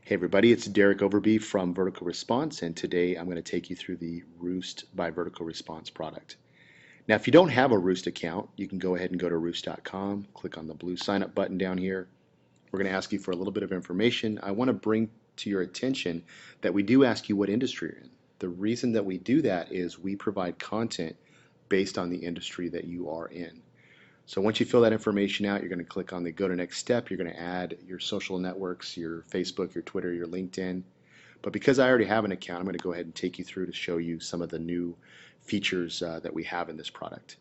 Hey everybody, it's Derek Overby from Vertical Response, and today I'm going to take you through the Roost by Vertical Response product. Now, if you don't have a Roost account, you can go ahead and go to roost.com, click on the blue sign up button down here. We're going to ask you for a little bit of information. I want to bring to your attention that we do ask you what industry you're in. The reason that we do that is we provide content based on the industry that you are in. So once you fill that information out, you're going to click on the go to next step. You're going to add your social networks, your Facebook, your Twitter, your LinkedIn. But because I already have an account, I'm going to go ahead and take you through to show you some of the new features that we have in this product.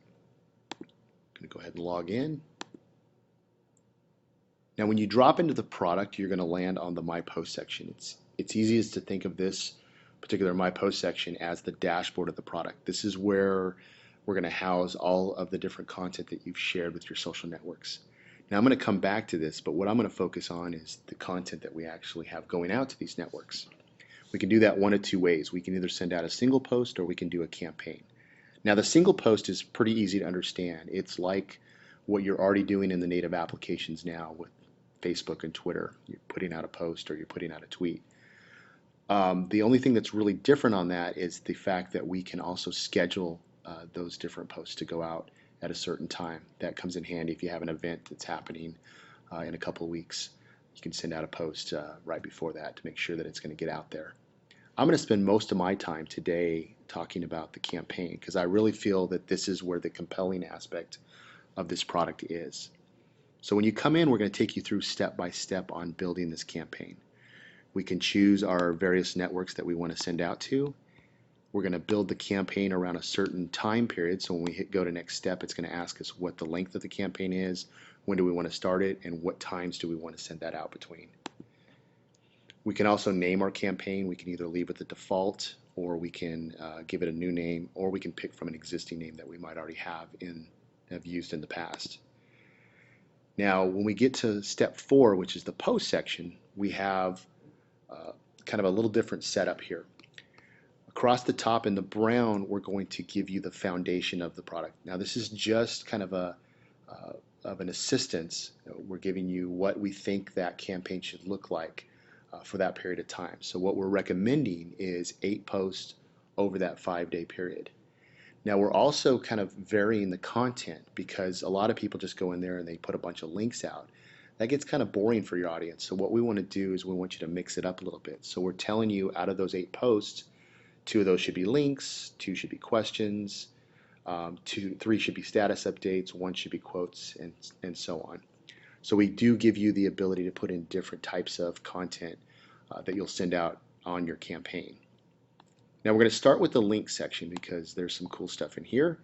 I'm going to go ahead and log in. Now when you drop into the product, you're going to land on the My Post section. It's easiest to think of this particular My Post section as the dashboard of the product. This is where we're going to house all of the different content that you've shared with your social networks. Now I'm going to come back to this, but what I'm going to focus on is the content that we actually have going out to these networks. We can do that one of two ways. We can either send out a single post or we can do a campaign. Now the single post is pretty easy to understand. It's like what you're already doing in the native applications now with Facebook and Twitter. You're putting out a post or you're putting out a tweet. The only thing that's really different on that is the fact that we can also schedule those different posts to go out at a certain time. That comes in handy if you have an event that's happening in a couple of weeks. You can send out a post right before that to make sure that it's going to get out there. I'm going to spend most of my time today talking about the campaign because I really feel that this is where the compelling aspect of this product is. So when you come in, we're going to take you through step by step on building this campaign. We can choose our various networks that we want to send out to. We're going to build the campaign around a certain time period. So when we hit go to next step, it's going to ask us what the length of the campaign is, when do we want to start it, and what times do we want to send that out between. We can also name our campaign. We can either leave it the default, or we can give it a new name, or we can pick from an existing name that we might already have used in the past. Now, when we get to step 4, which is the post section, we have kind of a little different setup here. Across the top in the brown, we're going to give you the foundation of the product. Now this is just kind of an assistance. We're giving you what we think that campaign should look like for that period of time. So what we're recommending is 8 posts over that 5-day period. Now we're also kind of varying the content because a lot of people just go in there and they put a bunch of links out. That gets kind of boring for your audience. So what we want to do is we want you to mix it up a little bit. So we're telling you out of those 8 posts, 2 of those should be links, 2 should be questions, 3 should be status updates, 1 should be quotes, and so on. So we do give you the ability to put in different types of content that you'll send out on your campaign. Now we're going to start with the link section because there's some cool stuff in here.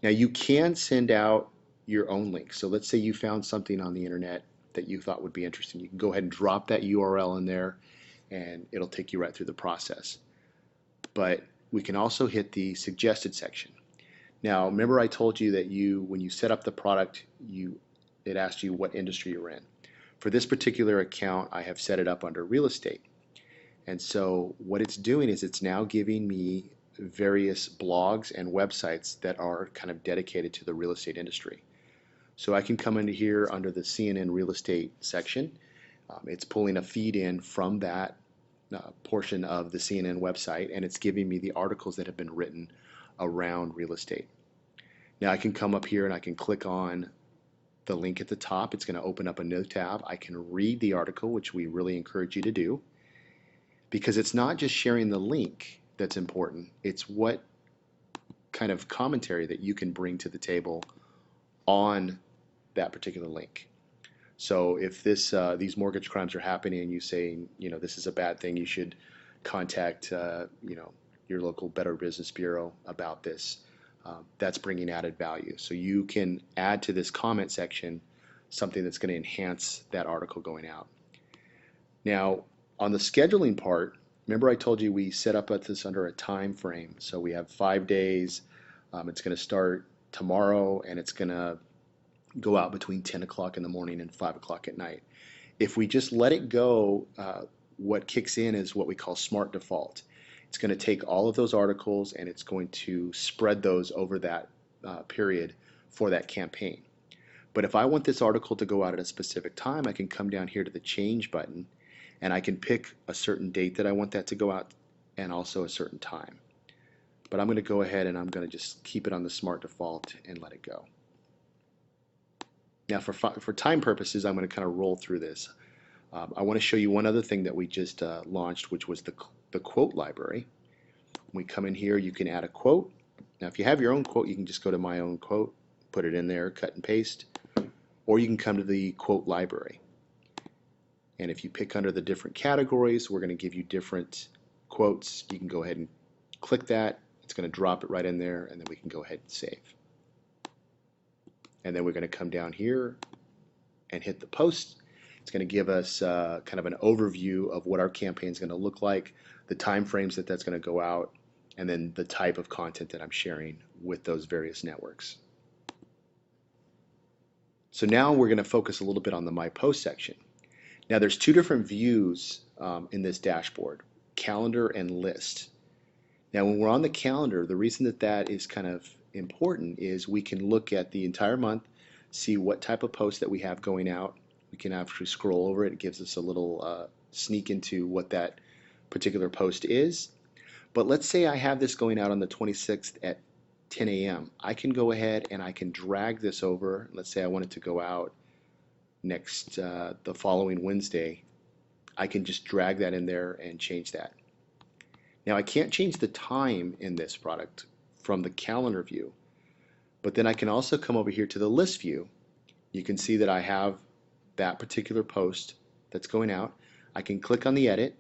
Now you can send out your own links. So let's say you found something on the internet that you thought would be interesting. You can go ahead and drop that URL in there and it'll take you right through the process. But we can also hit the suggested section. Now remember I told you that when you set up the product, it asked you what industry you're in. For this particular account, I have set it up under real estate. And so what it's doing is it's now giving me various blogs and websites that are kind of dedicated to the real estate industry. So I can come into here under the CNN real estate section. It's pulling a feed in from that portion of the CNN website, and it's giving me the articles that have been written around real estate. Now I can come up here and I can click on the link at the top. It's going to open up a new tab. I can read the article, which we really encourage you to do, because it's not just sharing the link that's important. It's what kind of commentary that you can bring to the table on that particular link. So if these mortgage crimes are happening and you say, this is a bad thing, you should contact, your local Better Business Bureau about this. That's bringing added value. So you can add to this comment section something that's going to enhance that article going out. Now, on the scheduling part, remember I told you we set up this under a time frame. So we have 5 days. It's going to start tomorrow and it's going to go out between 10 o'clock in the morning and 5 o'clock at night. If we just let it go, what kicks in is what we call smart default. It's going to take all of those articles and it's going to spread those over that period for that campaign. But if I want this article to go out at a specific time, I can come down here to the change button And I can pick a certain date that I want that to go out and also a certain time. But I'm going to go ahead and I'm going to just keep it on the smart default and let it go. Now for time purposes, I'm going to kind of roll through this. I want to show you one other thing that we just launched, which was the quote library. When we come in here, you can add a quote. Now if you have your own quote, you can just go to my own quote, put it in there, cut and paste, or you can come to the quote library. And if you pick under the different categories, we're going to give you different quotes. You can go ahead and click that. It's going to drop it right in there, and then we can go ahead and save. And then we're going to come down here and hit the post. It's going to give us kind of an overview of what our campaign is going to look like, the time frames that that's going to go out, and then the type of content that I'm sharing with those various networks. So now we're going to focus a little bit on the My Post section. Now there's two different views in this dashboard, calendar and list. Now when we're on the calendar, the reason that that is kind of important is we can look at the entire month, see what type of post that we have going out. We can actually scroll over it. It gives us a little sneak into what that particular post is. But let's say I have this going out on the 26th at 10 a.m. I can go ahead and I can drag this over. Let's say I want it to go out the following Wednesday. I can just drag that in there and change that. Now I can't change the time in this product from the calendar view, but then I can also come over here to the list view. You can see that I have that particular post that's going out. I can click on the edit.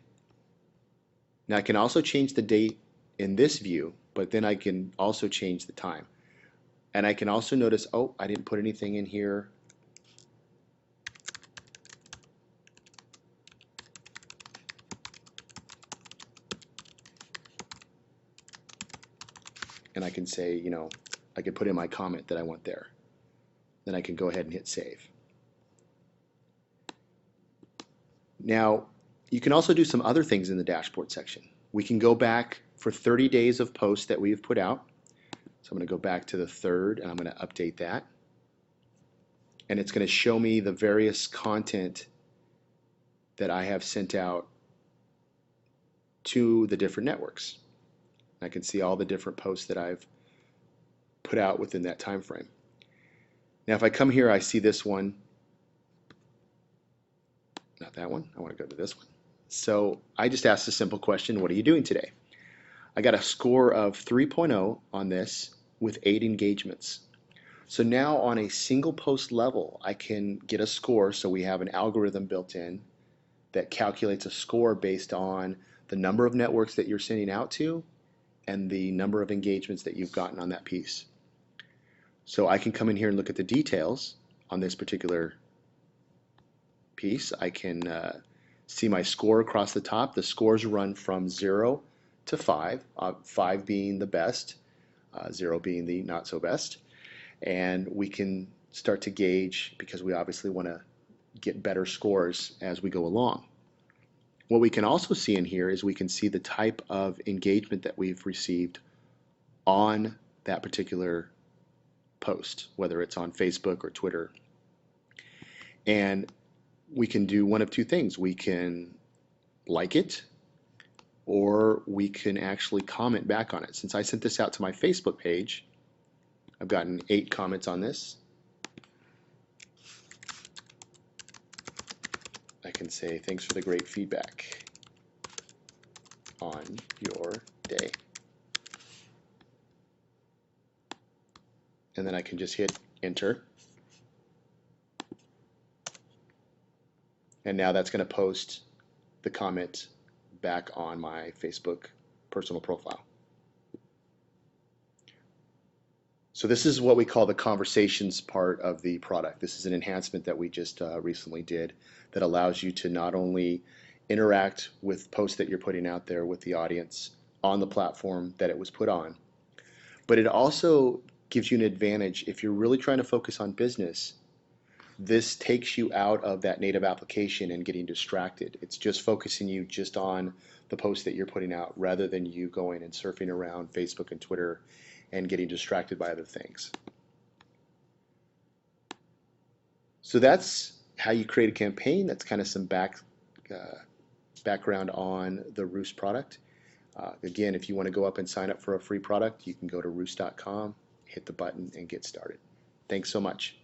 Now I can also change the date in this view, but then I can also change the time. And I can also notice, oh, I didn't put anything in here. And I can say, you know, I can put in my comment that I want there. Then I can go ahead and hit save. Now, you can also do some other things in the dashboard section. We can go back for 30 days of posts that we've put out. So I'm going to go back to the 3rd and I'm going to update that. And it's going to show me the various content that I have sent out to the different networks. I can see all the different posts that I've put out within that time frame. Now if I come here, I see this one. Not that one. I want to go to this one. So I just asked a simple question, what are you doing today? I got a score of 3.0 on this with 8 engagements. So now on a single post level, I can get a score. So we have an algorithm built in that calculates a score based on the number of networks that you're sending out to and the number of engagements that you've gotten on that piece. So I can come in here and look at the details on this particular piece. I can see my score across the top. The scores run from 0 to 5, 5 being the best, 0 being the not so best. And we can start to gauge, because we obviously want to get better scores as we go along. What we can also see in here is we can see the type of engagement that we've received on that particular post, whether it's on Facebook or Twitter. And we can do one of two things. We can like it, or we can actually comment back on it. Since I sent this out to my Facebook page, I've gotten 8 comments on this. I can say, thanks for the great feedback on your day. And then I can just hit enter. And now that's going to post the comment back on my Facebook personal profile. So this is what we call the conversations part of the product. This is an enhancement that we just recently did that allows you to not only interact with posts that you're putting out there with the audience on the platform that it was put on, but it also gives you an advantage if you're really trying to focus on business. This takes you out of that native application and getting distracted. It's just focusing you just on the posts that you're putting out rather than you going and surfing around Facebook and Twitter and getting distracted by other things. So that's how you create a campaign. That's kind of some background on the Roost product. Again, if you want to go up and sign up for a free product, you can go to roost.com, hit the button, and get started. Thanks so much.